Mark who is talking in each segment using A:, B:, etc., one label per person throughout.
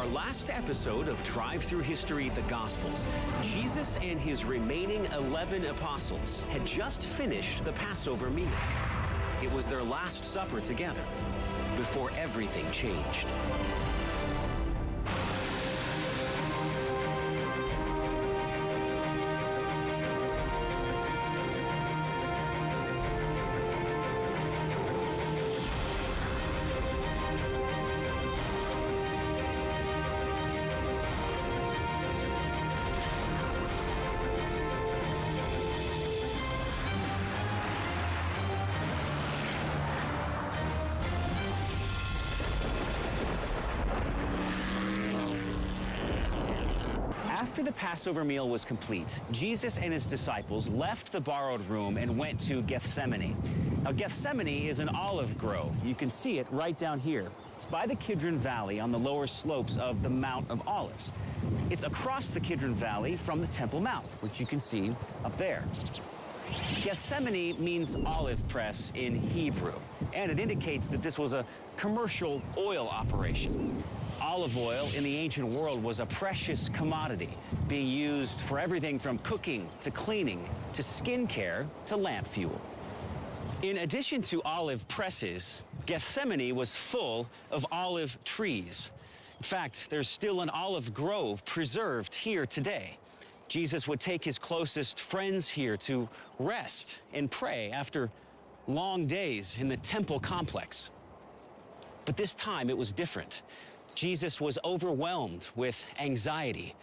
A: our last episode of Drive Through History, the Gospels, Jesus and his remaining 11 apostles had just finished the Passover meal. It was their last supper together before everything changed. After the Passover meal was complete, Jesus and his disciples left the borrowed room and went to Gethsemane. Now, Gethsemane is an olive grove. You can see it right down here. It's by the Kidron Valley on the lower slopes of the Mount of Olives. It's across the Kidron Valley from the Temple Mount, which you can see up there. Gethsemane means olive press in Hebrew, and it indicates that this was a commercial oil operation. Olive oil in the ancient world was a precious commodity, being used for everything from cooking to cleaning to skincare to lamp fuel. In addition to olive presses, Gethsemane was full of olive trees. In fact, there's still an olive grove preserved here today. Jesus would take his closest friends here to rest and pray after long days in the temple complex. But this time it was different. Jesus was overwhelmed with anxiety.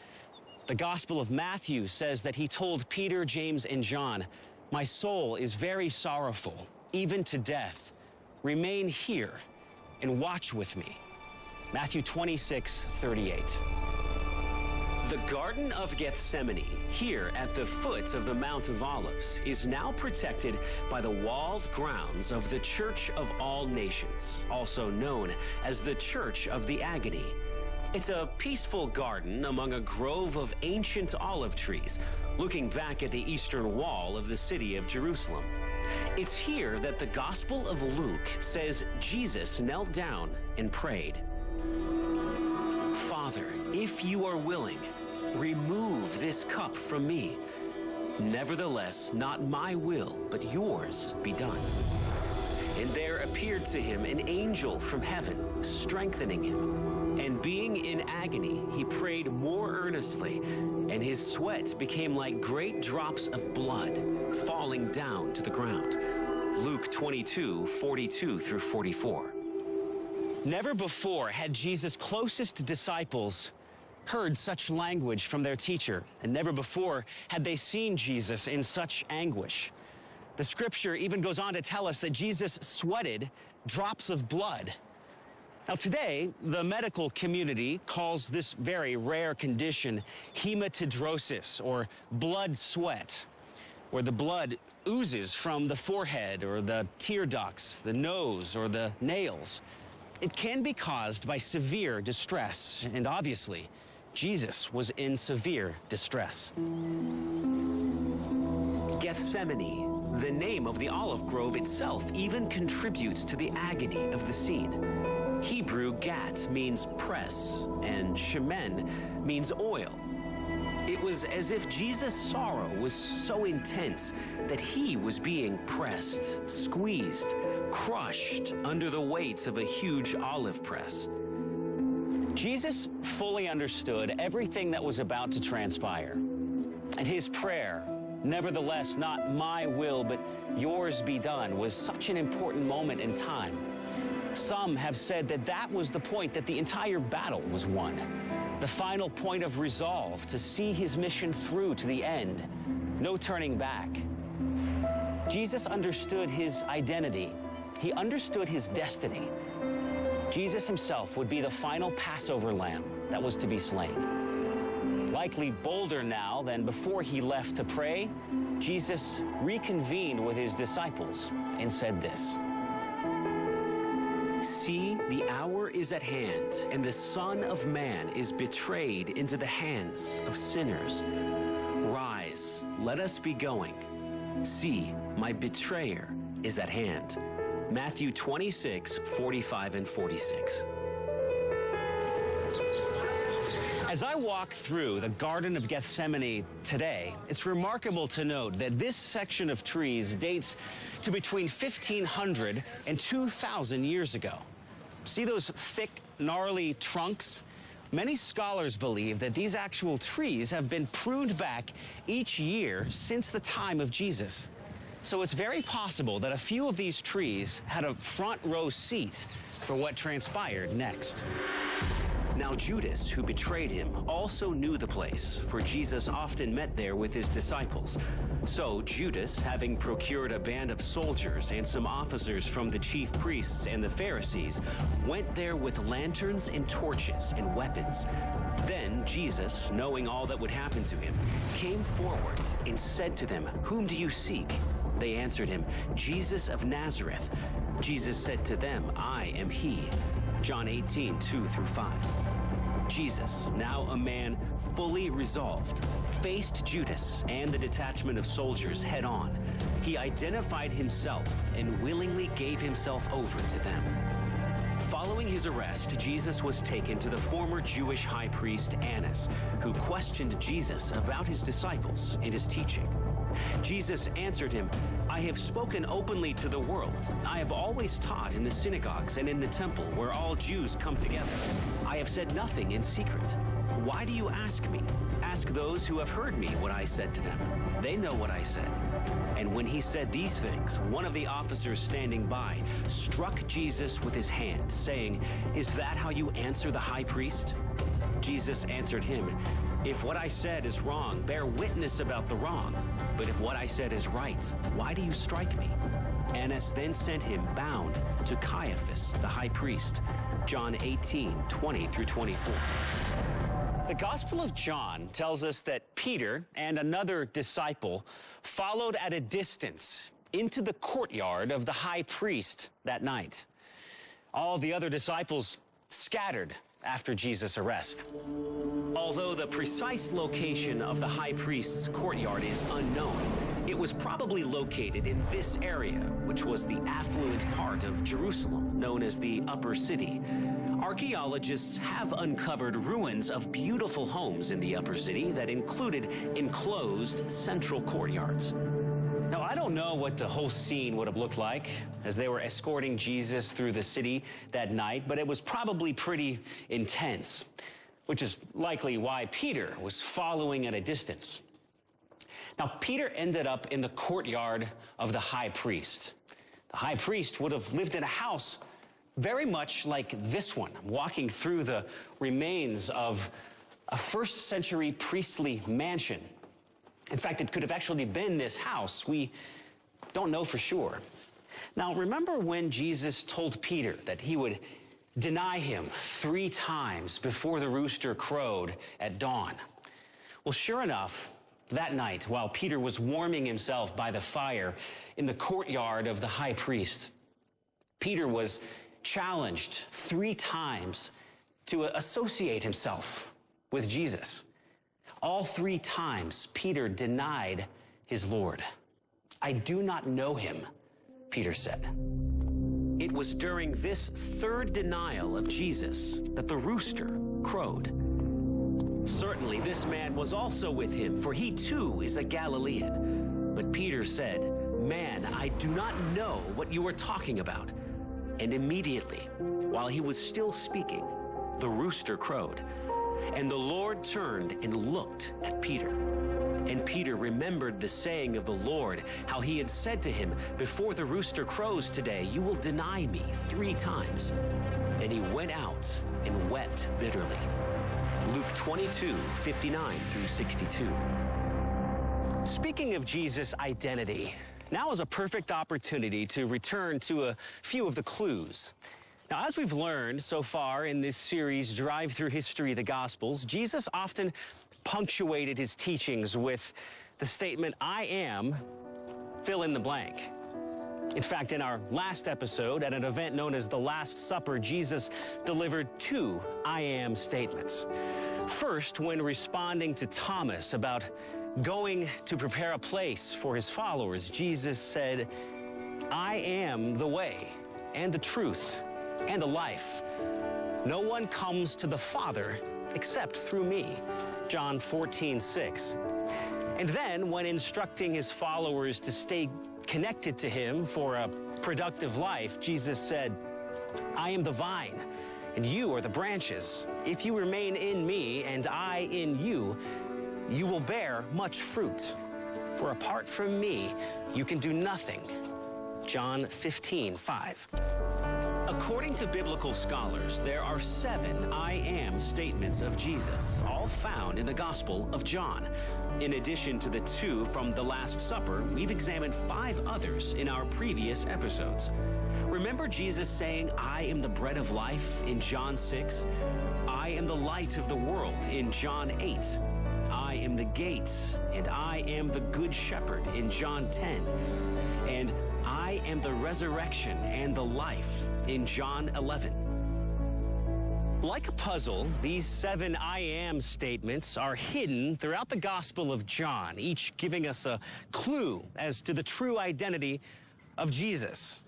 A: The Gospel of Matthew says that he told Peter, James, and John, "My soul is very sorrowful, even to death. Remain here and watch with me." Matthew 26:38. The Garden of Gethsemane, here at the foot of the Mount of Olives, is now protected by the walled grounds of the Church of All Nations, also known as the Church of the Agony. It's a peaceful garden among a grove of ancient olive trees, looking back at the eastern wall of the city of Jerusalem. It's here that the Gospel of Luke says Jesus knelt down and prayed. "Father, if you are willing, remove this cup from me. Nevertheless, not my will, but yours be done." And there appeared to him an angel from heaven, strengthening him. And being in agony, he prayed more earnestly, and his sweat became like great drops of blood falling down to the ground. Luke 22:42 through 44. Never before had Jesus' closest disciples heard such language from their teacher, and never before had they seen Jesus in such anguish. The scripture even goes on to tell us that Jesus sweated drops of blood. Now today, the medical community calls this very rare condition hematidrosis, or blood sweat, where the blood oozes from the forehead or the tear ducts, the nose, or the nails. It can be caused by severe distress, and obviously, Jesus was in severe distress. Gethsemane, the name of the olive grove itself, even contributes to the agony of the scene. Hebrew gat means press, and shemen means oil. It was as if Jesus' sorrow was so intense that he was being pressed, squeezed, crushed under the weight of a huge olive press. Jesus fully understood everything that was about to transpire. And his prayer, "Nevertheless, not my will, but yours be done," was such an important moment in time. Some have said that that was the point that the entire battle was won. The final point of resolve to see his mission through to the end. No turning back. Jesus understood his identity. He understood his destiny. Jesus himself would be the final Passover lamb that was to be slain. Likely bolder now than before he left to pray, Jesus reconvened with his disciples and said this: "See, the hour is at hand, and the Son of Man is betrayed into the hands of sinners. Rise, let us be going. See, my betrayer is at hand." Matthew 26:45 and 46. As I walk through the Garden of Gethsemane today, it's remarkable to note that this section of trees dates to between 1,500 and 2,000 years ago. See those thick, gnarly trunks? Many scholars believe that these actual trees have been pruned back each year since the time of Jesus. So it's very possible that a few of these trees had a front row seat for what transpired next. Now Judas, who betrayed him, also knew the place, for Jesus often met there with his disciples. So Judas, having procured a band of soldiers and some officers from the chief priests and the Pharisees, went there with lanterns and torches and weapons. Then Jesus, knowing all that would happen to him, came forward and said to them, "Whom do you seek?" They answered him, "Jesus of Nazareth." Jesus said to them, "I am he." John 18:2-5. Jesus, now a man fully resolved, faced Judas and the detachment of soldiers head on. He identified himself and willingly gave himself over to them. Following his arrest, Jesus was taken to the former Jewish high priest Annas, who questioned Jesus about his disciples and his teaching. Jesus answered him, "I have spoken openly to the world. I have always taught in the synagogues and in the temple where all Jews come together. I have said nothing in secret. Why do you ask me? Ask those who have heard me what I said to them. They know what I said." And when he said these things, one of the officers standing by struck Jesus with his hand, saying, "Is that how you answer the high priest?" Jesus answered him, "If what I said is wrong, bear witness about the wrong. But if what I said is right, why do you strike me?" Annas then sent him bound to Caiaphas, the high priest. John 18:20-24. The Gospel of John tells us that Peter and another disciple followed at a distance into the courtyard of the high priest that night. All the other disciples scattered after Jesus' arrest. Although the precise location of the high priest's courtyard is unknown, it was probably located in this area, which was the affluent part of Jerusalem, known as the Upper City. Archaeologists have uncovered ruins of beautiful homes in the Upper City that included enclosed central courtyards. Now, I don't know what the whole scene would have looked like as they were escorting Jesus through the city that night, but it was probably pretty intense, which is likely why Peter was following at a distance. Now, Peter ended up in the courtyard of the high priest. The high priest would have lived in a house very much like this one. I'm walking through the remains of a first-century priestly mansion. In fact, it could have actually been this house. We don't know for sure. Now, remember when Jesus told Peter that he would deny him 3 times before the rooster crowed at dawn? Well, sure enough, that night, while Peter was warming himself by the fire in the courtyard of the high priest, Peter was challenged 3 times to associate himself with Jesus. All 3 times, Peter denied his Lord. "I do not know him," Peter said. It was during this 3rd denial of Jesus that the rooster crowed. Certainly, this man was also with him, for he too is a Galilean. But Peter said, "Man, I do not know what you are talking about." And immediately, while he was still speaking, the rooster crowed. And the Lord turned and looked at Peter. And Peter remembered the saying of the Lord, how he had said to him, "Before the rooster crows today, you will deny me 3 times." And he went out and wept bitterly. Luke 22:59-62. Speaking of Jesus' identity, now is a perfect opportunity to return to a few of the clues. Now, as we've learned so far in this series, Drive Through History, the Gospels, Jesus often punctuated his teachings with the statement, "I am," fill in the blank. In fact, in our last episode, at an event known as the Last Supper, Jesus delivered 2 "I am" statements. First, when responding to Thomas about going to prepare a place for his followers, Jesus said, "I am the way and the truth and the life. No one comes to the Father except through me. John 14:6. And then, when instructing his followers to stay connected to him for a productive life, Jesus said, I am the vine, and you are the branches. If you remain in me and I in you, you will bear much fruit. For apart from me, you can do nothing. John 15:5. According to biblical scholars, there are 7 I am statements of Jesus, all found in the Gospel of John. In addition to the 2 from the Last Supper, we've examined 5 others in our previous episodes. Remember Jesus saying, I am the bread of life in John 6? I am the light of the world in John 8. I am the gate, and I am the good shepherd in John 10. And I am the resurrection and the life in John 11. Like a puzzle, these 7 I am statements are hidden throughout the Gospel of John, each giving us a clue as to the true identity of Jesus.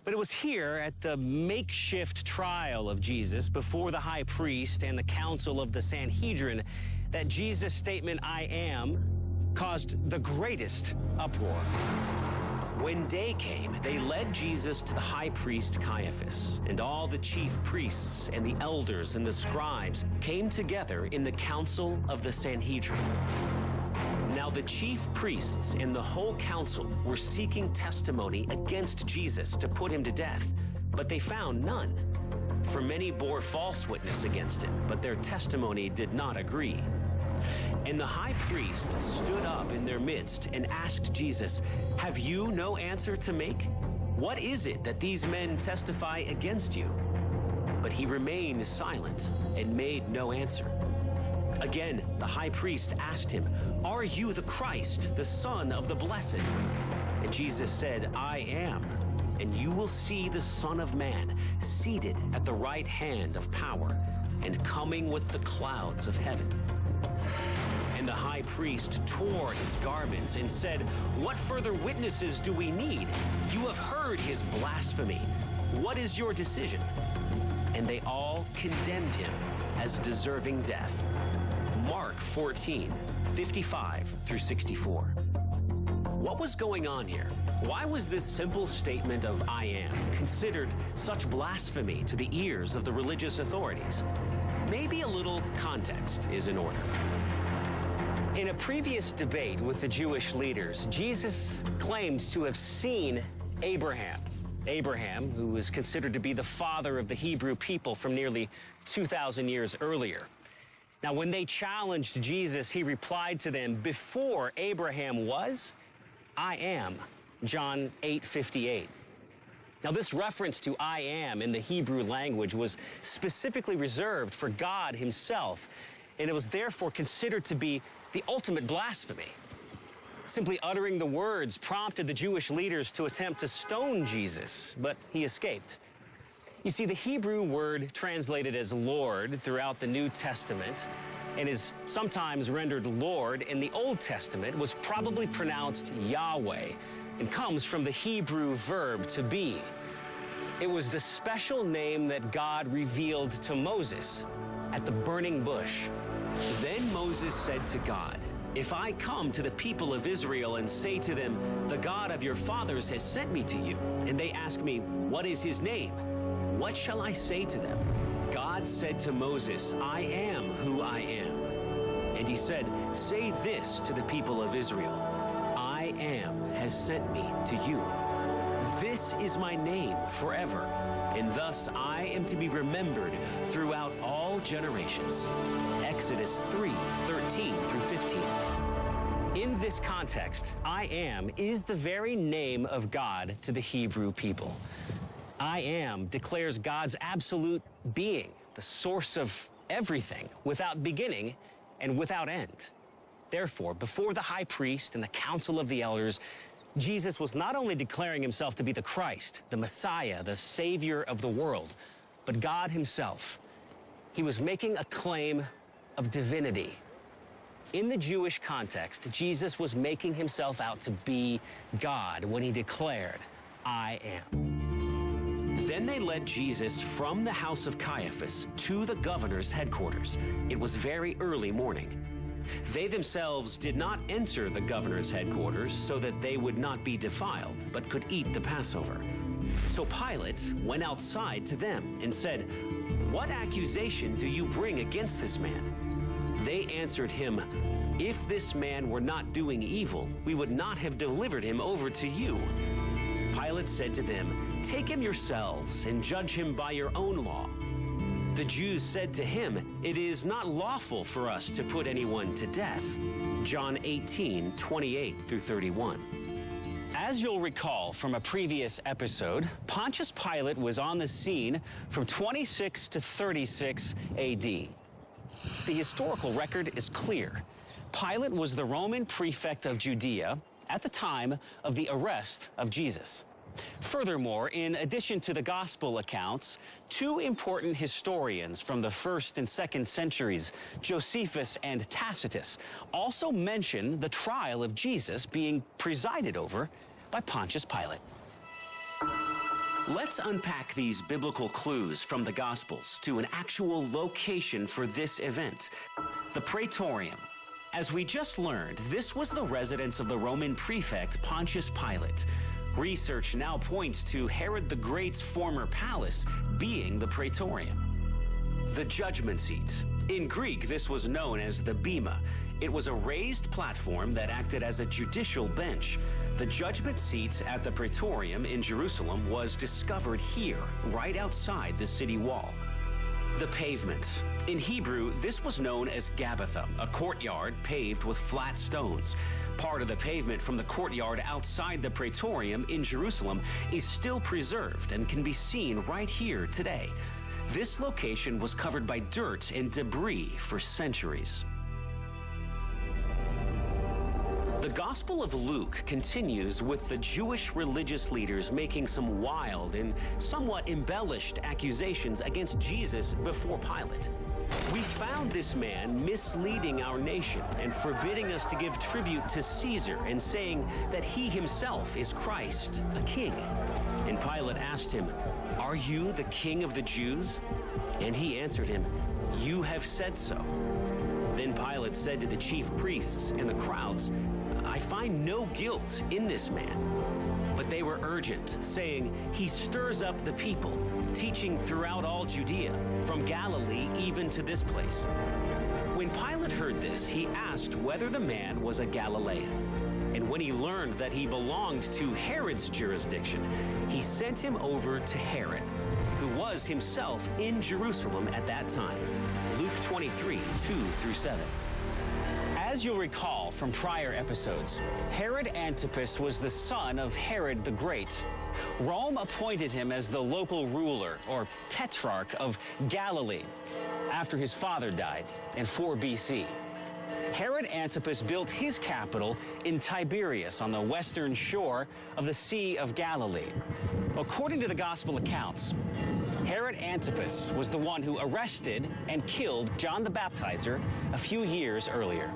A: But it was here at the makeshift trial of Jesus before the high priest and the council of the Sanhedrin that Jesus' statement, I am, caused the greatest uproar. When day came, they led Jesus to the high priest Caiaphas, and all the chief priests and the elders and the scribes came together in the council of the Sanhedrin. Now the chief priests and the whole council were seeking testimony against Jesus to put him to death, but they found none. For many bore false witness against him, but their testimony did not agree. And the high priest stood up in their midst and asked Jesus, have you no answer to make? What is it that these men testify against you? But he remained silent and made no answer. Again, the high priest asked him, are you the Christ, the Son of the Blessed? And Jesus said, I am. And you will see the Son of Man seated at the right hand of power and coming with the clouds of heaven. And the high priest tore his garments and said, what further witnesses do we need? You have heard his blasphemy. What is your decision? And they all condemned him as deserving death. Mark 14:55 through 64. What was going on here? Why was this simple statement of I am considered such blasphemy to the ears of the religious authorities? Maybe a little context is in order. In a previous debate with the Jewish leaders, Jesus claimed to have seen Abraham. Abraham, who was considered to be the father of the Hebrew people from nearly 2,000 years earlier. Now, when they challenged Jesus, he replied to them, before Abraham was, I am. John 8:58. Now, this reference to I am in the Hebrew language was specifically reserved for God himself, and it was therefore considered to be the ultimate blasphemy. Simply uttering the words prompted the Jewish leaders to attempt to stone Jesus, but he escaped. You see, the Hebrew word translated as Lord throughout the New Testament and is sometimes rendered Lord in the Old Testament was probably pronounced Yahweh and comes from the Hebrew verb to be. It was the special name that God revealed to Moses at the burning bush. Then Moses said to God, if I come to the people of Israel and say to them, the God of your fathers has sent me to you, and they ask me, what is his name? What shall I say to them? God said to Moses, I am who I am. And he said, say this to the people of Israel, I am has sent me to you. This is my name forever, and thus I am to be remembered throughout all generations. Exodus 3:13 through 15. In this context, I am is the very name of God to the Hebrew people. I am declares God's absolute being, the source of everything, without beginning and without end. Therefore, before the high priest and the council of the elders, Jesus was not only declaring himself to be the Christ, the Messiah, the Savior of the world, but God himself. He was making a claim of divinity. In the Jewish context, Jesus was making himself out to be God when he declared, I am. Then they led Jesus from the house of Caiaphas to the governor's headquarters. It was very early morning. They themselves did not enter the governor's headquarters so that they would not be defiled, but could eat the Passover. So Pilate went outside to them and said, "What accusation do you bring against this man?" They answered him, "If this man were not doing evil, we would not have delivered him over to you." Pilate said to them, "Take him yourselves and judge him by your own law." The Jews said to him, "It is not lawful for us to put anyone to death." John 18:28-31. As you'll recall from a previous episode, Pontius Pilate was on the scene from 26 to 36 AD. The historical record is clear. Pilate was the Roman prefect of Judea at the time of the arrest of Jesus. Furthermore, in addition to the gospel accounts, two important historians from the 1st and 2nd centuries, Josephus and Tacitus, also mention the trial of Jesus being presided over by Pontius Pilate. Let's unpack these biblical clues from the Gospels to an actual location for this event, the Praetorium. As we just learned, this was the residence of the Roman prefect Pontius Pilate. Research now points to Herod the Great's former palace being the Praetorium. The judgment seat. In Greek, this was known as the bema. It was a raised platform that acted as a judicial bench. The judgment seat at the Praetorium in Jerusalem was discovered here, right outside the city wall. The pavement. In Hebrew, this was known as Gabbatha, a courtyard paved with flat stones. Part of the pavement from the courtyard outside the Praetorium in Jerusalem is still preserved and can be seen right here today. This location was covered by dirt and debris for centuries. The Gospel of Luke continues with the Jewish religious leaders making some wild and somewhat embellished accusations against Jesus before Pilate. We found this man misleading our nation and forbidding us to give tribute to Caesar and saying that he himself is Christ, a king. And Pilate asked him, "Are you the king of the Jews?" And he answered him, "You have said so." Then Pilate said to the chief priests and the crowds, "I find no guilt in this man." But they were urgent, saying, "He stirs up the people, teaching throughout all Judea, from Galilee even to this place." When Pilate heard this, he asked whether the man was a Galilean. And when he learned that he belonged to Herod's jurisdiction, he sent him over to Herod, who was himself in Jerusalem at that time. Luke 23:2-7. As you'll recall from prior episodes, Herod Antipas was the son of Herod the Great. Rome appointed him as the local ruler, or tetrarch, of Galilee after his father died in 4 BC. Herod Antipas built his capital in Tiberias on the western shore of the Sea of Galilee. According to the gospel accounts, Herod Antipas was the one who arrested and killed John the Baptizer a few years earlier.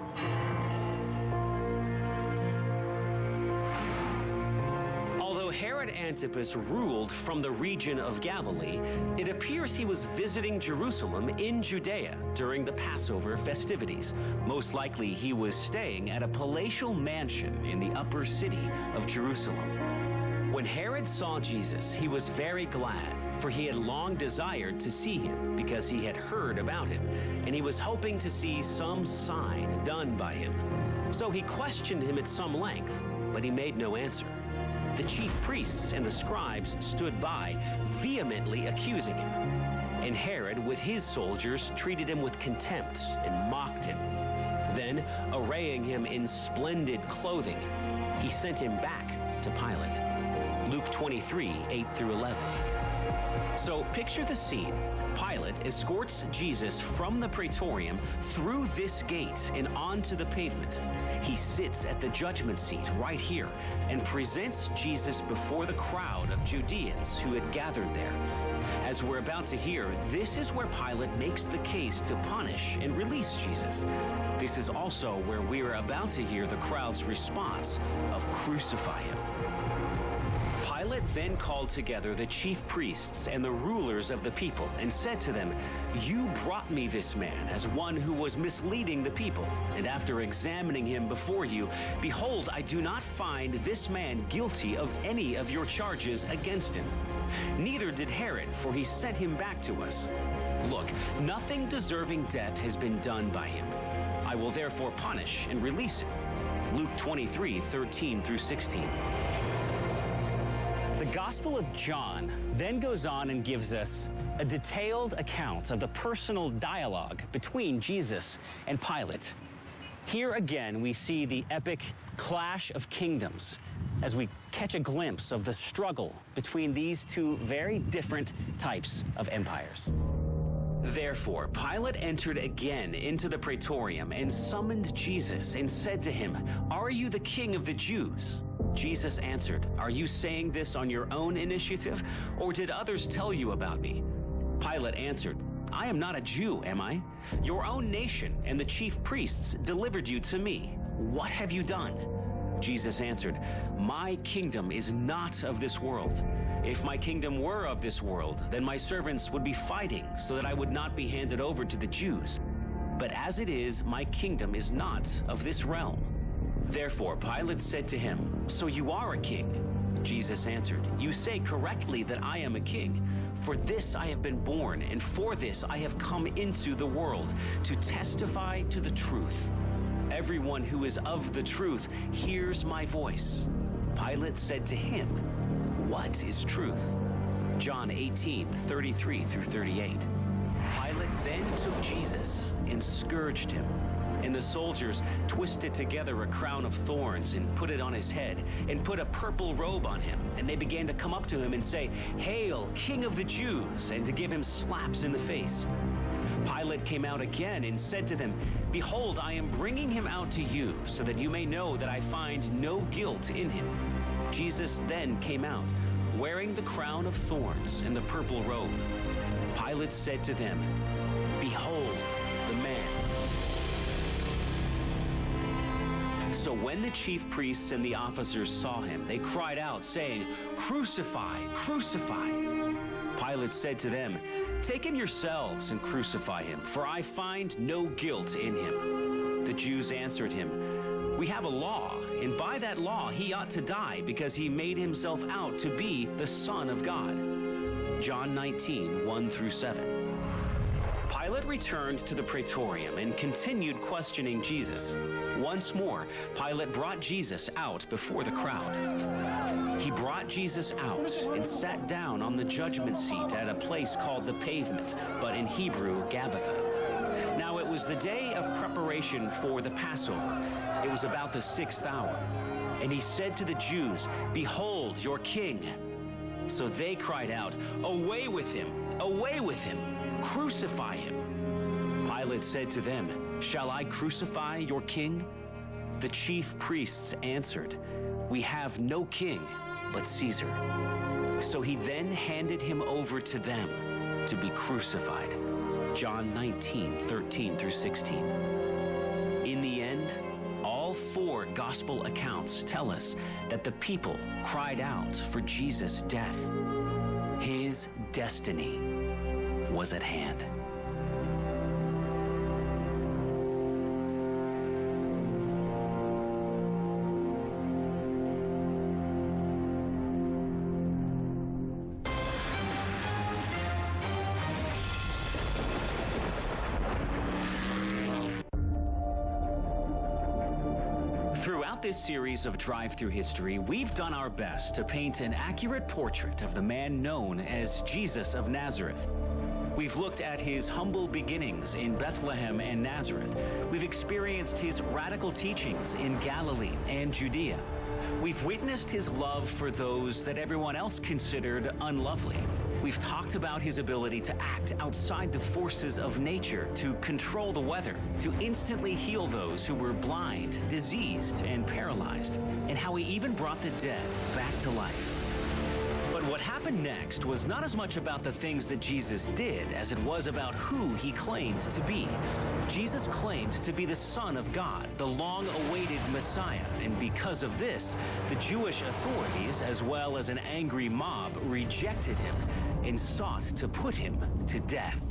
A: Although Herod Antipas ruled from the region of Galilee, it appears he was visiting Jerusalem in Judea during the Passover festivities. Most likely he was staying at a palatial mansion in the upper city of Jerusalem. When Herod saw Jesus, he was very glad, for he had long desired to see him because he had heard about him, and he was hoping to see some sign done by him. So he questioned him at some length, but he made no answer. The chief priests and the scribes stood by, vehemently accusing him. And Herod, with his soldiers, treated him with contempt and mocked him. Then, arraying him in splendid clothing, he sent him back to Pilate. Luke 23:8-11. So picture the scene. Pilate escorts Jesus from the Praetorium through this gate and onto the pavement. He sits at the judgment seat right here and presents Jesus before the crowd of Judeans who had gathered there. As we're about to hear, this is where Pilate makes the case to punish and release Jesus. This is also where we are about to hear the crowd's response of "Crucify him." Pilate then called together the chief priests and the rulers of the people and said to them, "You brought me this man as one who was misleading the people. And after examining him before you, behold, I do not find this man guilty of any of your charges against him. Neither did Herod, for he sent him back to us. Look, nothing deserving death has been done by him. I will therefore punish and release him." Luke 23:13 through 16. The Gospel of John then goes on and gives us a detailed account of the personal dialogue between Jesus and Pilate. Here again, we see the epic clash of kingdoms as we catch a glimpse of the struggle between these two very different types of empires. Therefore, Pilate entered again into the praetorium and summoned Jesus and said to him, "Are you the king of the Jews?" Jesus answered, "Are you saying this on your own initiative, or did others tell you about me?" Pilate answered, "I am not a Jew, am I? Your own nation and the chief priests delivered you to me. What have you done?" Jesus answered, "My kingdom is not of this world. If my kingdom were of this world, then my servants would be fighting so that I would not be handed over to the Jews. But as it is, my kingdom is not of this realm." Therefore Pilate said to him, "So you are a king?" Jesus answered, "You say correctly that I am a king. For this I have been born, and for this I have come into the world, to testify to the truth. Everyone who is of the truth hears my voice." Pilate said to him, "What is truth?" John 18:33 through 38. Pilate then took Jesus and scourged him. And the soldiers twisted together a crown of thorns and put it on his head, and put a purple robe on him. And they began to come up to him and say, "Hail, King of the Jews," and to give him slaps in the face. Pilate came out again and said to them, "Behold, I am bringing him out to you, so that you may know that I find no guilt in him." Jesus then came out, wearing the crown of thorns and the purple robe. Pilate said to them, "Behold the man." So when the chief priests and the officers saw him, they cried out, saying, "Crucify, crucify." Pilate said to them, "Take him yourselves and crucify him, for I find no guilt in him." The Jews answered him, "We have a law, and by that law he ought to die, because he made himself out to be the Son of God." John 19:1 through 7. Pilate returned to the praetorium and continued questioning Jesus. Once more, Pilate brought Jesus out before the crowd. He brought Jesus out and sat down on the judgment seat at a place called the Pavement, but in Hebrew, Gabbatha. Now it was the day of preparation for the Passover. It was about the 6th hour. And he said to the Jews, "Behold your king." So they cried out, "Away with him! Away with him! Crucify him!" Pilate said to them, "Shall I crucify your king?" The chief priests answered, "We have no king but Caesar." So he then handed him over to them to be crucified. John 19:13 through 16. In the end, all 4 gospel accounts tell us that the people cried out for Jesus' death. His destiny was at hand. Throughout this series of Drive-Thru History, we've done our best to paint an accurate portrait of the man known as Jesus of Nazareth. We've looked at his humble beginnings in Bethlehem and Nazareth. We've experienced his radical teachings in Galilee and Judea. We've witnessed his love for those that everyone else considered unlovely. We've talked about his ability to act outside the forces of nature, to control the weather, to instantly heal those who were blind, diseased, and paralyzed, and how he even brought the dead back to life. But what happened happened next was not as much about the things that Jesus did as it was about who he claimed to be. Jesus claimed to be the Son of God, the long-awaited Messiah, and because of this, the Jewish authorities, as well as an angry mob, rejected him and sought to put him to death.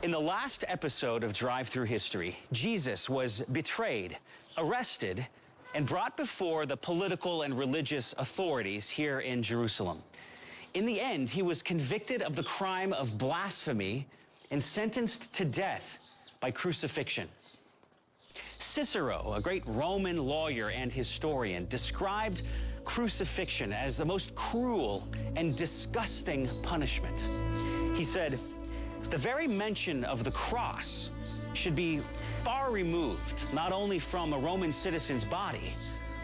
A: In the last episode of Drive Through History, Jesus was betrayed, arrested, and brought before the political and religious authorities here in Jerusalem. In the end, he was convicted of the crime of blasphemy and sentenced to death by crucifixion. Cicero, a great Roman lawyer and historian, described crucifixion as the most cruel and disgusting punishment. He said, "The very mention of the cross should be far removed, not only from a Roman citizen's body,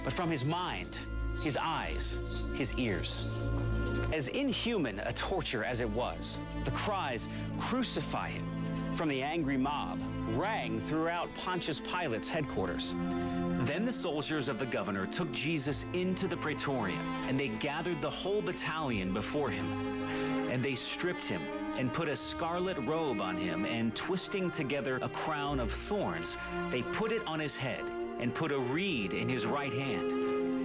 A: but from his mind, his eyes, his ears." As inhuman a torture as it was, the cries, "Crucify him," from the angry mob rang throughout Pontius Pilate's headquarters. Then the soldiers of the governor took Jesus into the praetorium, and they gathered the whole battalion before him. And they stripped him and put a scarlet robe on him, and twisting together a crown of thorns, they put it on his head and put a reed in his right hand.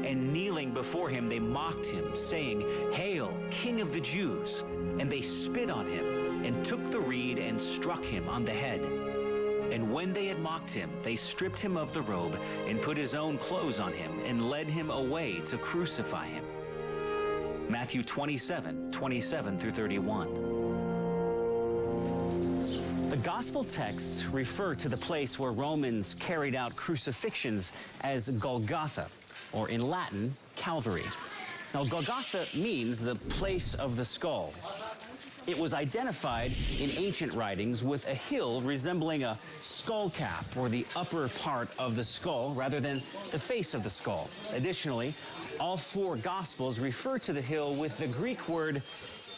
A: And kneeling before him, they mocked him, saying, "Hail, King of the Jews!" And they spit on him and took the reed and struck him on the head. And when they had mocked him, they stripped him of the robe and put his own clothes on him and led him away to crucify him. Matthew 27:27 through 31. The gospel texts refer to the place where Romans carried out crucifixions as Golgotha, or in Latin, Calvary. Now, Golgotha means the place of the skull. It was identified in ancient writings with a hill resembling a skull cap, or the upper part of the skull, rather than the face of the skull. Additionally, all four Gospels refer to the hill with the Greek word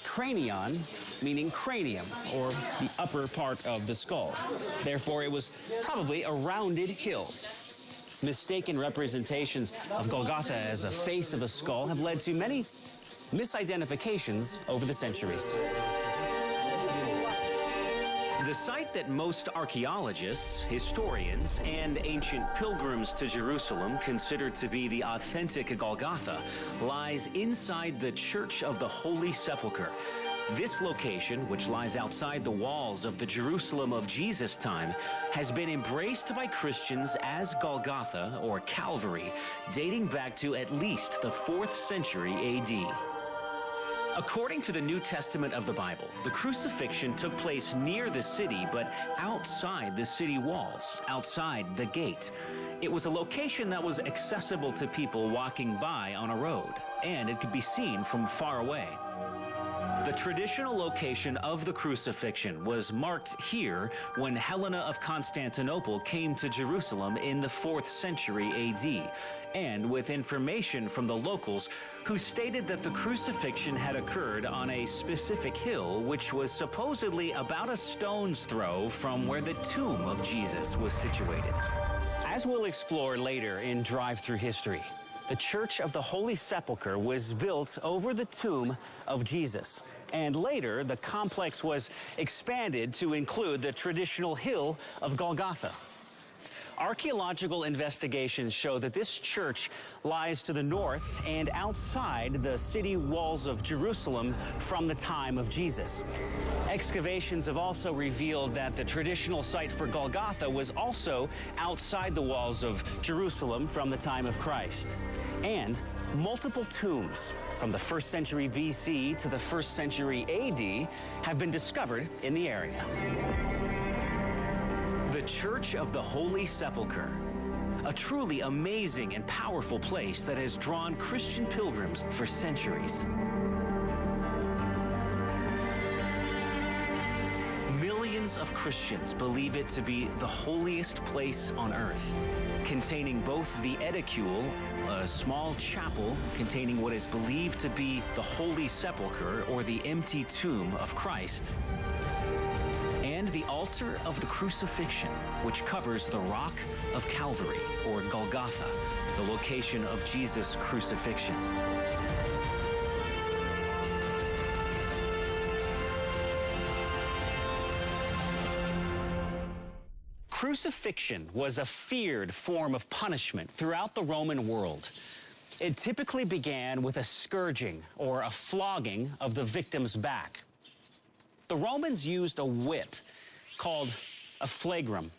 A: cranion, meaning cranium, or the upper part of the skull. Therefore, it was probably a rounded hill. Mistaken representations of Golgotha as a face of a skull have led to many misidentifications over the centuries. The site that most archaeologists, historians, and ancient pilgrims to Jerusalem consider to be the authentic Golgotha lies inside the Church of the Holy Sepulchre. This location, which lies outside the walls of the Jerusalem of Jesus' time, has been embraced by Christians as Golgotha, or Calvary, dating back to at least the 4th century AD. According to the New Testament of the Bible, the crucifixion took place near the city, but outside the city walls, outside the gate. It was a location that was accessible to people walking by on a road, and it could be seen from far away. The traditional location of the crucifixion was marked here when Helena of Constantinople came to Jerusalem in the 4th century AD, and with information from the locals who stated that the crucifixion had occurred on a specific hill which was supposedly about a stone's throw from where the tomb of Jesus was situated. As we'll explore later in Drive Through History, the Church of the Holy Sepulchre was built over the tomb of Jesus. And later, the complex was expanded to include the traditional hill of Golgotha. Archaeological investigations show that this church lies to the north and outside the city walls of Jerusalem from the time of Jesus. Excavations have also revealed that the traditional site for Golgotha was also outside the walls of Jerusalem from the time of Christ. And multiple tombs from the 1st century BC to the 1st century AD have been discovered in the area. The Church of the Holy Sepulchre, a truly amazing and powerful place that has drawn Christian pilgrims for centuries. Millions of Christians believe it to be the holiest place on earth, containing both the edicule, a small chapel containing what is believed to be the Holy Sepulchre or the empty tomb of Christ, and the altar of the crucifixion, which covers the rock of Calvary, or Golgotha, the location of Jesus' crucifixion. Crucifixion was a feared form of punishment throughout the Roman world. It typically began with a scourging or a flogging of the victim's back. The Romans used a whip called a flagrum.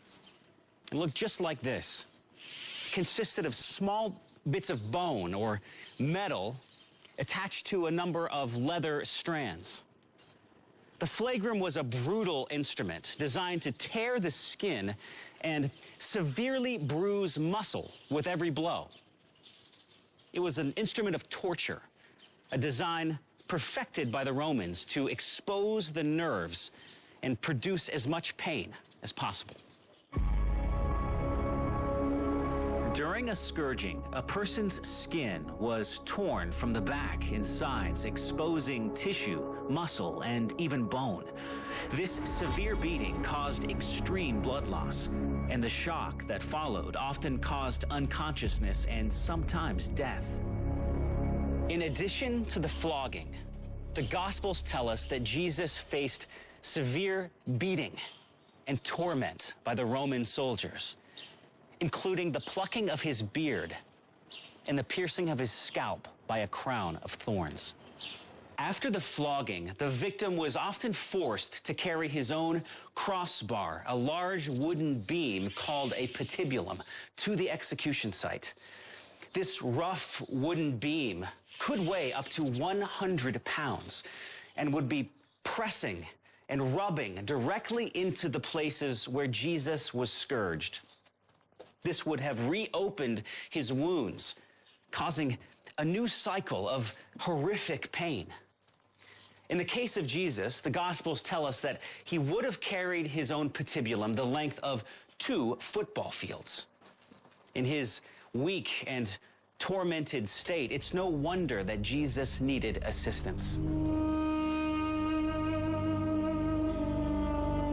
A: It looked just like this. It consisted of small bits of bone or metal attached to a number of leather strands. The flagrum was a brutal instrument designed to tear the skin and severely bruise muscle with every blow. It was an instrument of torture, a design perfected by the Romans to expose the nerves and produce as much pain as possible. During a scourging, a person's skin was torn from the back and sides, exposing tissue, muscle, and even bone. This severe beating caused extreme blood loss, and the shock that followed often caused unconsciousness and sometimes death. In addition to the flogging, the Gospels tell us that Jesus faced severe beating and torment by the Roman soldiers, including the plucking of his beard and the piercing of his scalp by a crown of thorns. After the flogging, the victim was often forced to carry his own crossbar, a large wooden beam called a patibulum, to the execution site. This rough wooden beam could weigh up to 100 pounds and would be pressing and rubbing directly into the places where Jesus was scourged. This would have reopened his wounds, causing a new cycle of horrific pain. In the case of Jesus, the Gospels tell us that he would have carried his own patibulum the length of 2 football fields. In his weak and tormented state, it's no wonder that Jesus needed assistance.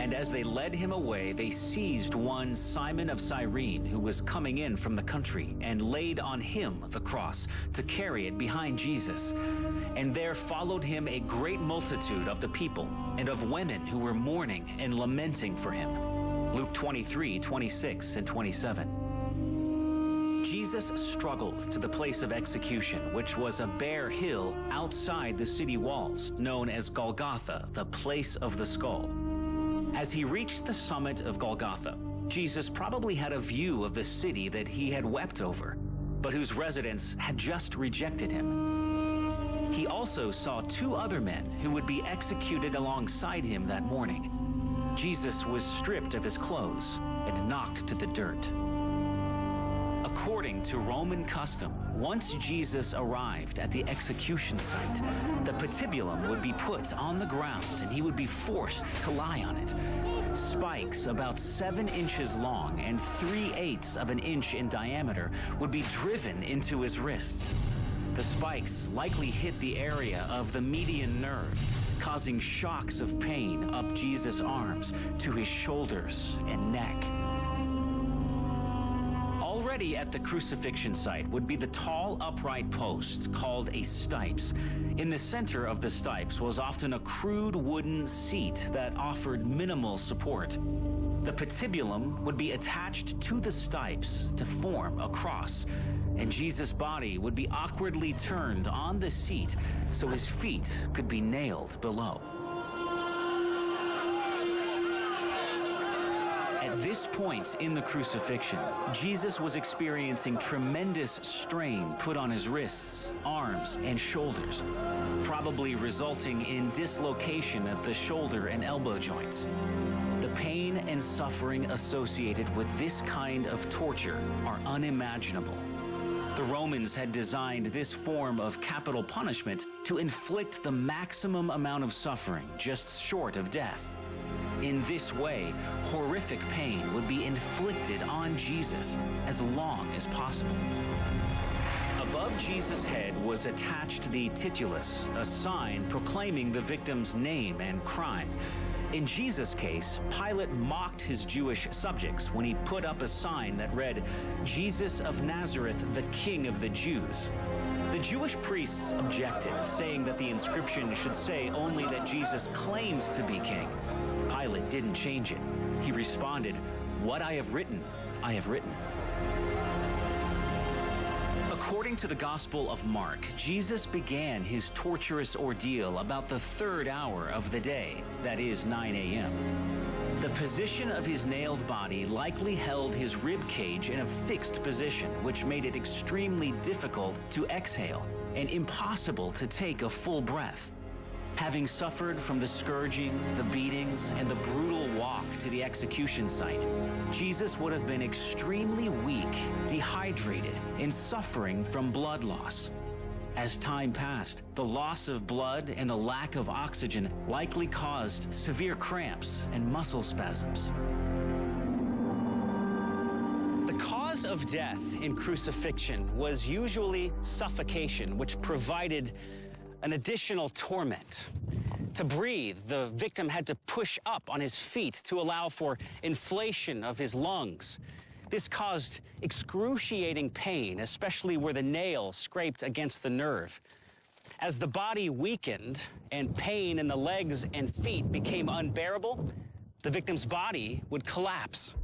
A: And as they led him away, they seized one Simon of Cyrene, who was coming in from the country, and laid on him the cross to carry it behind Jesus. And there followed him a great multitude of the people and of women who were mourning and lamenting for him. Luke 23, 26, and 27. Jesus struggled to the place of execution, which was a bare hill outside the city walls, known as Golgotha, the place of the skull. As he reached the summit of Golgotha, Jesus probably had a view of the city that he had wept over, but whose residents had just rejected him. He also saw 2 other men who would be executed alongside him that morning. Jesus was stripped of his clothes and knocked to the dirt. According to Roman custom, once Jesus arrived at the execution site, the patibulum would be put on the ground and he would be forced to lie on it. Spikes about 7 inches long and 3/8 of an inch in diameter would be driven into his wrists. The spikes likely hit the area of the median nerve, causing shocks of pain up Jesus' arms to his shoulders and neck. Already at the crucifixion site would be the tall upright post called a stipes. In the center of the stipes was often a crude wooden seat that offered minimal support. The patibulum would be attached to the stipes to form a cross, and Jesus' body would be awkwardly turned on the seat so his feet could be nailed below. At this point in the crucifixion, Jesus was experiencing tremendous strain put on his wrists, arms, and shoulders, probably resulting in dislocation at the shoulder and elbow joints. The pain and suffering associated with this kind of torture are unimaginable. The Romans had designed this form of capital punishment to inflict the maximum amount of suffering just short of death. In this way, horrific pain would be inflicted on Jesus as long as possible. Above Jesus' head was attached the titulus, a sign proclaiming the victim's name and crime. In Jesus' case, Pilate mocked his Jewish subjects when he put up a sign that read, "Jesus of Nazareth, the King of the Jews." The Jewish priests objected, saying that the inscription should say only that Jesus claims to be king. Pilate didn't change it. He responded, "What I have written, I have written." According to the Gospel of Mark, Jesus began his torturous ordeal about the 3rd hour of the day, that is 9 a.m. The position of his nailed body likely held his rib cage in a fixed position, which made it extremely difficult to exhale and impossible to take a full breath. Having suffered from the scourging, the beatings, and the brutal walk to the execution site, Jesus would have been extremely weak, dehydrated, and suffering from blood loss. As time passed, the loss of blood and the lack of oxygen likely caused severe cramps and muscle spasms. The cause of death in crucifixion was usually suffocation, which provided an additional torment. To breathe, the victim had to push up on his feet to allow for inflation of his lungs. This caused excruciating pain, especially where the nail scraped against the nerve. As the body weakened and pain in the legs and feet became unbearable, the victim's body would collapse.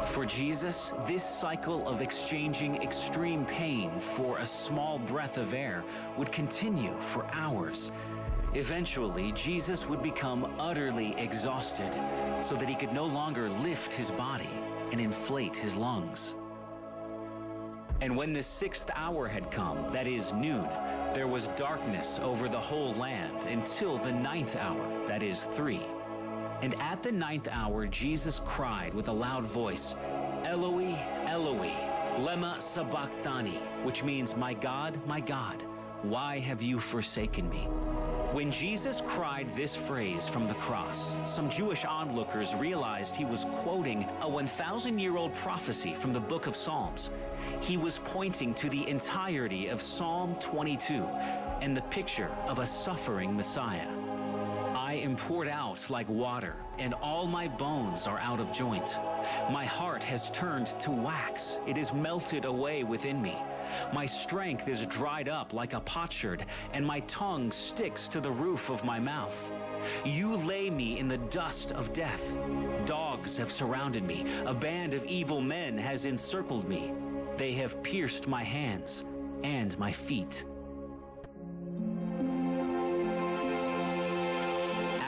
A: For Jesus, this cycle of exchanging extreme pain for a small breath of air would continue for hours. Eventually, Jesus would become utterly exhausted so that he could no longer lift his body and inflate his lungs. And when the 6th hour had come, that is noon, there was darkness over the whole land until the 9th hour, that is 3. And at the 9th hour, Jesus cried with a loud voice, "Eloi, Eloi, lema sabachthani," which means, my God, why have you forsaken me?" When Jesus cried this phrase from the cross, some Jewish onlookers realized he was quoting a 1,000-year-old prophecy from the book of Psalms. He was pointing to the entirety of Psalm 22 and the picture of a suffering Messiah. "I am poured out like water, and all my bones are out of joint. My heart has turned to wax. It is melted away within me. My strength is dried up like a potsherd, and my tongue sticks to the roof of my mouth. You lay me in the dust of death. Dogs have surrounded me. A band of evil men has encircled me. They have pierced my hands and my feet."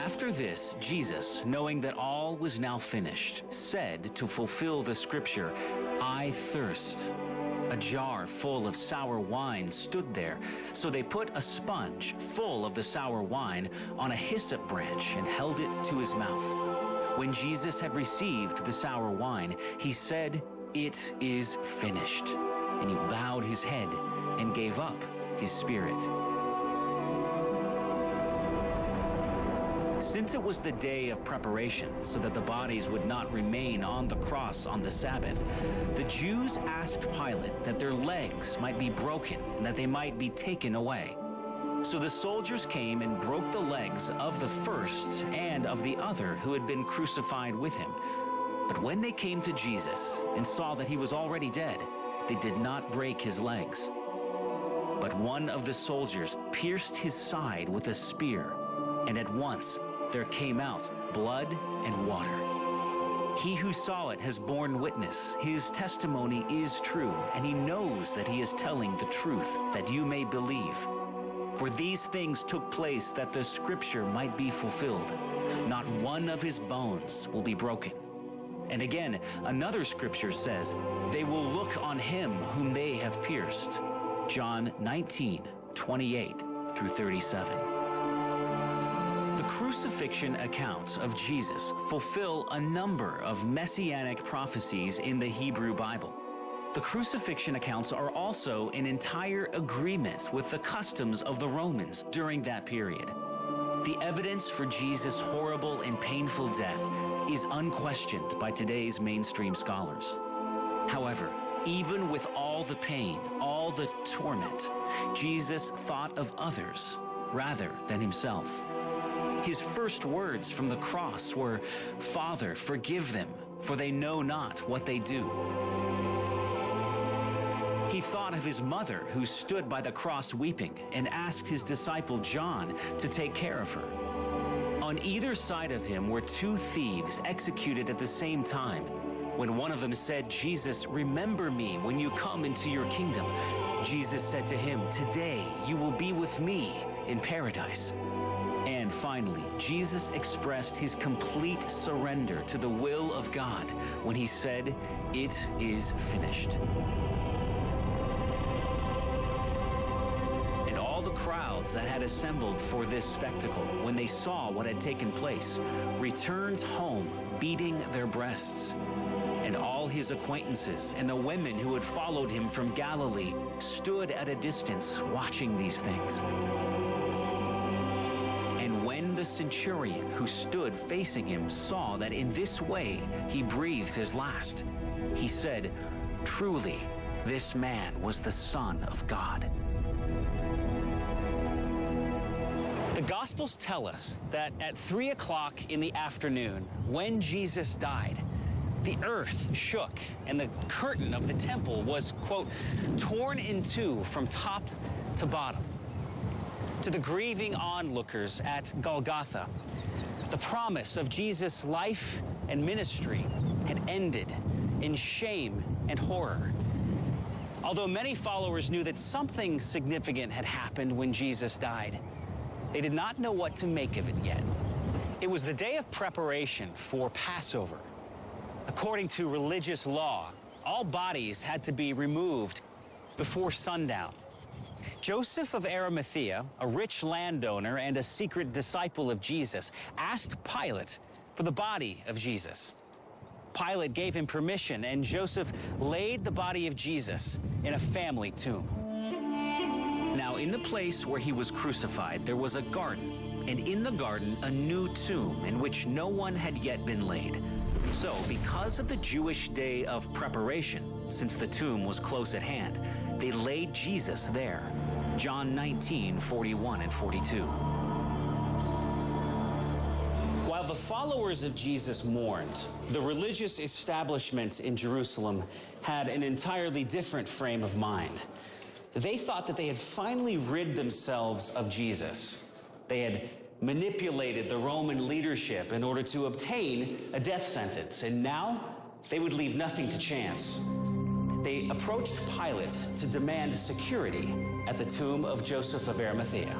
A: After this, Jesus, knowing that all was now finished, said to fulfill the scripture, "I thirst." A jar full of sour wine stood there, so they put a sponge full of the sour wine on a hyssop branch and held it to his mouth. When Jesus had received the sour wine, he said, "It is finished." And he bowed his head and gave up his spirit. Since it was the day of preparation, so that the bodies would not remain on the cross on the Sabbath, the Jews asked Pilate that their legs might be broken and that they might be taken away. So the soldiers came and broke the legs of the first and of the other who had been crucified with him. But when they came to Jesus and saw that he was already dead, they did not break his legs. But one of the soldiers pierced his side with a spear, and at once there came out blood and water. He who saw it has borne witness. His testimony is true, and he knows that he is telling the truth, that you may believe. For these things took place that the scripture might be fulfilled. Not one of his bones will be broken. And again, another scripture says, they will look on him whom they have pierced. John 19:28-37. The crucifixion accounts of Jesus fulfill a number of messianic prophecies in the Hebrew Bible. The crucifixion accounts are also in entire agreement with the customs of the Romans during that period. The evidence for Jesus' horrible and painful death is unquestioned by today's mainstream scholars. However, even with all the pain, all the torment, Jesus thought of others rather than himself. His first words from the cross were, "Father, forgive them, for they know not what they do." He thought of his mother, who stood by the cross weeping, and asked his disciple John to take care of her. On either side of him were two thieves executed at the same time. When one of them said, "Jesus, remember me when you come into your kingdom," Jesus said to him, "Today you will be with me in paradise." And finally, Jesus expressed his complete surrender to the will of God when he said, "It is finished." Crowds that had assembled for this spectacle, when they saw what had taken place, returned home beating their breasts. And all his acquaintances and the women who had followed him from Galilee stood at a distance watching these things. And when the centurion who stood facing him saw that in this way he breathed his last, he said, "Truly, this man was the Son of God." The Gospels tell us that at 3 o'clock in the afternoon, when Jesus died, the earth shook and the curtain of the temple was, quote, torn in two from top to bottom. To the grieving onlookers at Golgotha, the promise of Jesus' life and ministry had ended in shame and horror. Although many followers knew that something significant had happened when Jesus died, they did not know what to make of it yet. It was the day of preparation for Passover. According to religious law, all bodies had to be removed before sundown. Joseph of Arimathea, a rich landowner and a secret disciple of Jesus, asked Pilate for the body of Jesus. Pilate gave him permission, and Joseph laid the body of Jesus in a family tomb. Now, in the place where he was crucified, there was a garden, and in the garden, a new tomb in which no one had yet been laid. So, because of the Jewish day of preparation, since the tomb was close at hand, they laid Jesus there. John 19:41 and 42. While the followers of Jesus mourned, the religious establishment in Jerusalem had an entirely different frame of mind. They thought that they had finally rid themselves of Jesus. They had manipulated the Roman leadership in order to obtain a death sentence, and now they would leave nothing to chance. They approached Pilate to demand security at the tomb of Joseph of Arimathea.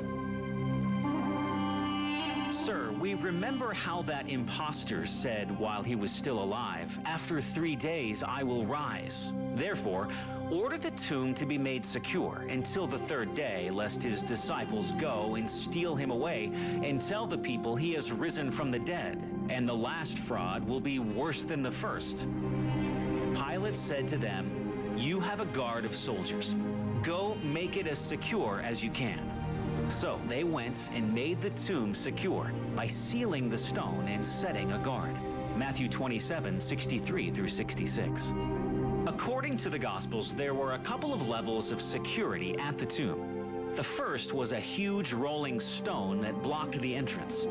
A: "Sir, we remember how that impostor said while he was still alive, 'After 3 days I will rise.' Therefore, order the tomb to be made secure until the 3rd day, lest his disciples go and steal him away and tell the people he has risen from the dead, and the last fraud will be worse than the first." Pilate said to them, "You have a guard of soldiers. Go make it as secure as you can." So they went and made the tomb secure by sealing the stone and setting a guard. Matthew 27:63-66. According to the Gospels, there were a couple of levels of security at the tomb. The first was a huge rolling stone that blocked the entrance.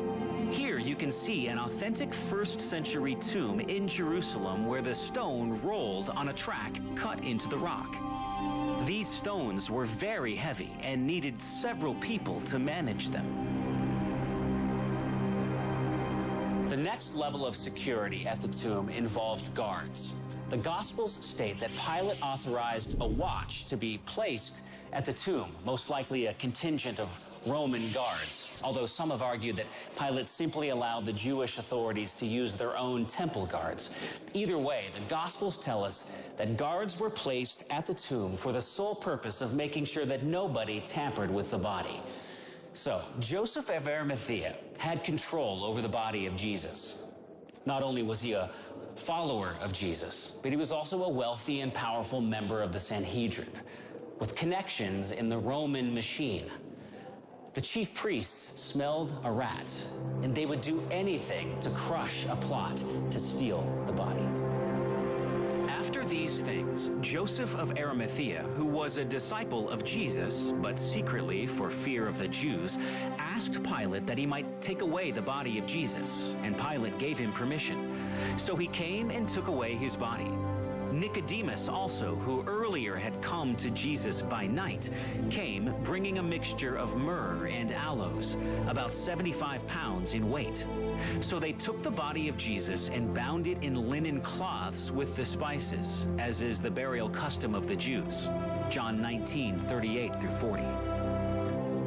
A: Here you can see an authentic 1st century tomb in Jerusalem where the stone rolled on a track cut into the rock. These stones were very heavy and needed several people to manage them. The next level of security at the tomb involved guards. The Gospels state that Pilate authorized a watch to be placed at the tomb, most likely a contingent of Roman guards, although some have argued that Pilate simply allowed the Jewish authorities to use their own temple guards. Either way, the Gospels tell us that guards were placed at the tomb for the sole purpose of making sure that nobody tampered with the body. So, Joseph of Arimathea had control over the body of Jesus. Not only was he a follower of Jesus, but he was also a wealthy and powerful member of the Sanhedrin, with connections in the Roman machine. The chief priests smelled a rat, and they would do anything to crush a plot to steal the body. After these things, Joseph of Arimathea, who was a disciple of Jesus, but secretly for fear of the Jews, asked Pilate that he might take away the body of Jesus, and Pilate gave him permission. So he came and took away his body. Nicodemus also, who earlier had come to Jesus by night, came bringing a mixture of myrrh and aloes, about 75 pounds in weight. So they took the body of Jesus and bound it in linen cloths with the spices, as is the burial custom of the Jews. John 19:38 through 40.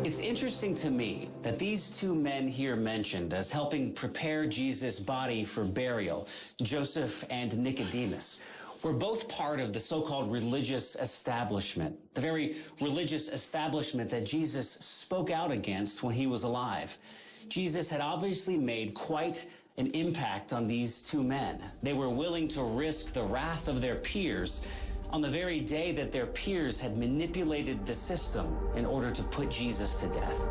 A: It's interesting to me that these two men here mentioned as helping prepare Jesus' body for burial, Joseph and Nicodemus, were both part of the so-called religious establishment, the very religious establishment that Jesus spoke out against when he was alive. Jesus had obviously made quite an impact on these two men. They were willing to risk the wrath of their peers on the very day that their peers had manipulated the system in order to put Jesus to death.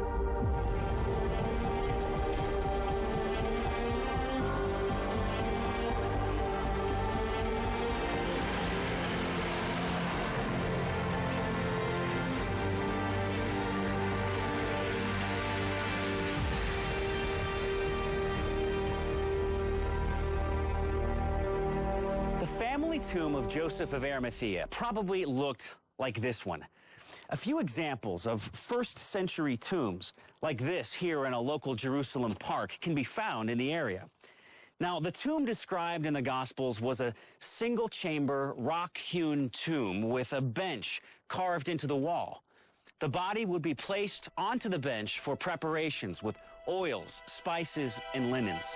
A: The family tomb of Joseph of Arimathea probably looked like this one. A few examples of first-century tombs like this here in a local Jerusalem park can be found in the area. Now, the tomb described in the Gospels was a single-chamber, rock-hewn tomb with a bench carved into the wall. The body would be placed onto the bench for preparations with oils, spices, and linens.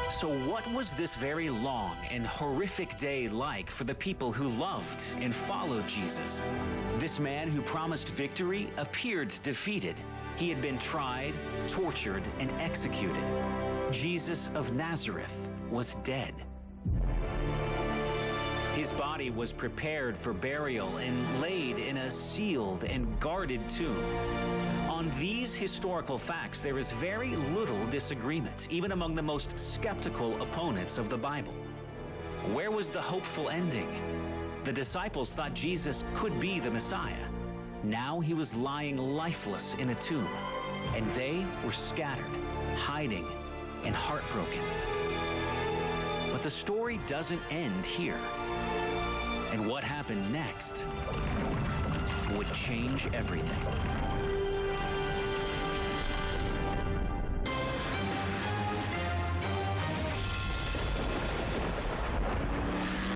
A: So what was this very long and horrific day like for the people who loved and followed Jesus? This man who promised victory appeared defeated. He had been tried, tortured, and executed. Jesus of Nazareth was dead. His body was prepared for burial and laid in a sealed and guarded tomb. On these historical facts, there is very little disagreement, even among the most skeptical opponents of the Bible. Where was the hopeful ending? The disciples thought Jesus could be the Messiah. Now he was lying lifeless in a tomb, and they were scattered, hiding, and heartbroken. But the story doesn't end here. And what happened next would change everything.